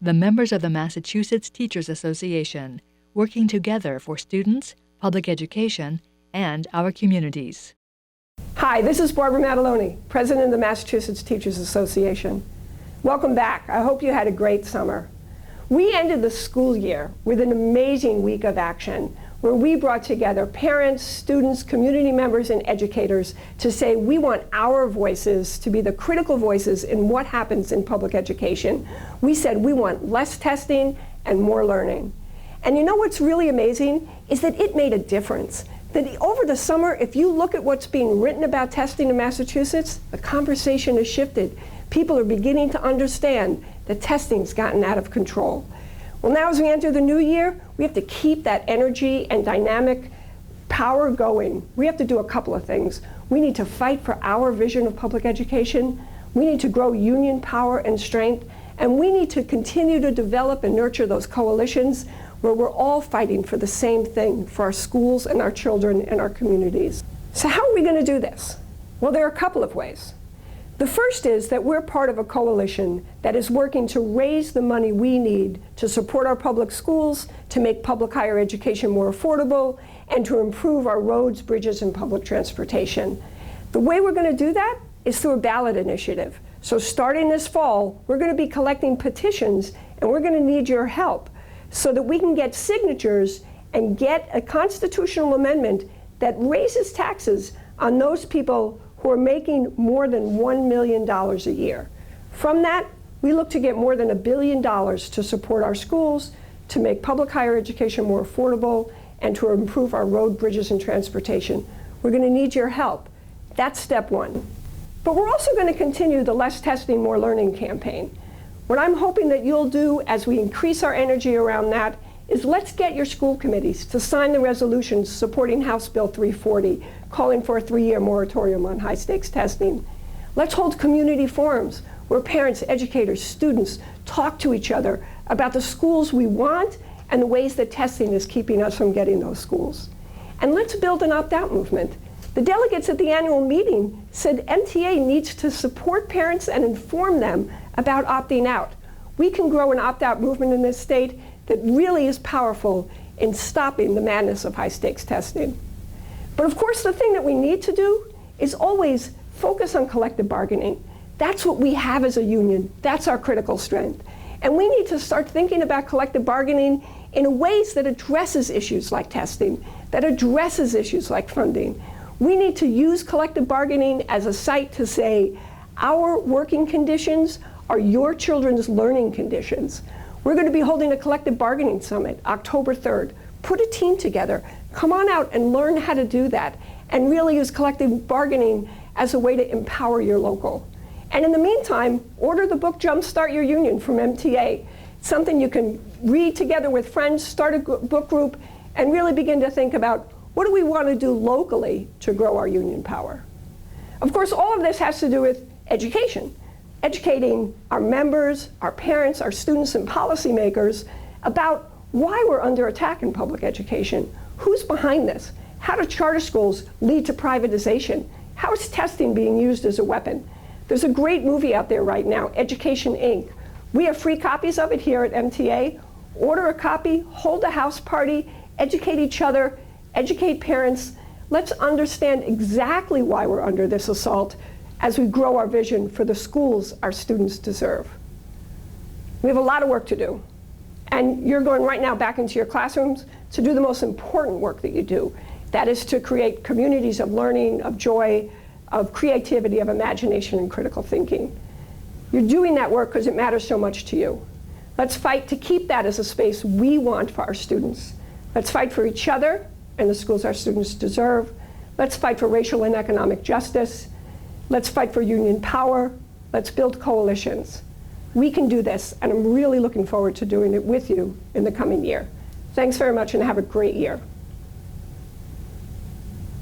the members of the Massachusetts Teachers Association, working together for students, public education, and our communities. Hi, this is Barbara Madeloni, President of the Massachusetts Teachers Association. Welcome back. I hope you had a great summer. We ended the school year with an amazing week of action where we brought together parents, students, community members, and educators to say we want our voices to be the critical voices in what happens in public education. We said we want less testing and more learning. And you know what's really amazing is that it made a difference. That over the summer, if you look at what's being written about testing in Massachusetts, the conversation has shifted. People are beginning to understand that testing's gotten out of control. Well, now as we enter the new year, we have to keep that energy and dynamic power going. We have to do a couple of things. We need to fight for our vision of public education. We need to grow union power and strength. And we need to continue to develop and nurture those coalitions where we're all fighting for the same thing for our schools and our children and our communities. So how are we going to do this? Well, there are a couple of ways. The first is that we're part of a coalition that is working to raise the money we need to support our public schools, to make public higher education more affordable, and to improve our roads, bridges, and public transportation. The way we're going to do that is through a ballot initiative. So starting this fall, we're going to be collecting petitions, and we're going to need your help so that we can get signatures and get a constitutional amendment that raises taxes on those people who are making more than $1 million a year. From that, we look to get more than $1 billion to support our schools, to make public higher education more affordable, and to improve our road, bridges, and transportation. We're going to need your help. That's step one. But we're also going to continue the Less Testing, More Learning campaign. What I'm hoping that you'll do as we increase our energy around that is let's get your school committees to sign the resolutions supporting House Bill 340, calling for a 3-year moratorium on high-stakes testing. Let's hold community forums where parents, educators, students talk to each other about the schools we want and the ways that testing is keeping us from getting those schools. And let's build an opt-out movement. The delegates at the annual meeting said MTA needs to support parents and inform them about opting out. We can grow an opt-out movement in this state that really is powerful in stopping the madness of high-stakes testing. But of course, the thing that we need to do is always focus on collective bargaining. That's what we have as a union. That's our critical strength. And we need to start thinking about collective bargaining in ways that addresses issues like testing, that addresses issues like funding. We need to use collective bargaining as a site to say, our working conditions are your children's learning conditions. We're going to be holding a collective bargaining summit October 3rd. Put a team together. Come on out and learn how to do that and really use collective bargaining as a way to empower your local. And in the meantime, order the book Jumpstart Your Union from MTA. It's something you can read together with friends, start a book group, and really begin to think about what do we want to do locally to grow our union power. Of course, all of this has to do with education. Educating our members, our parents, our students, and policymakers about why we're under attack in public education. Who's behind this? How do charter schools lead to privatization? How is testing being used as a weapon? There's a great movie out there right now, Education, Inc. We have free copies of it here at MTA. Order a copy, hold a house party, educate each other, educate parents. Let's understand exactly why we're under this assault as we grow our vision for the schools our students deserve. We have a lot of work to do. And you're going right now back into your classrooms to do the most important work that you do. That is to create communities of learning, of joy, of creativity, of imagination, and critical thinking. You're doing that work because it matters so much to you. Let's fight to keep that as a space we want for our students. Let's fight for each other and the schools our students deserve. Let's fight for racial and economic justice. Let's fight for union power. Let's build coalitions. We can do this, and I'm really looking forward to doing it with you in the coming year. Thanks very much, and have a great year.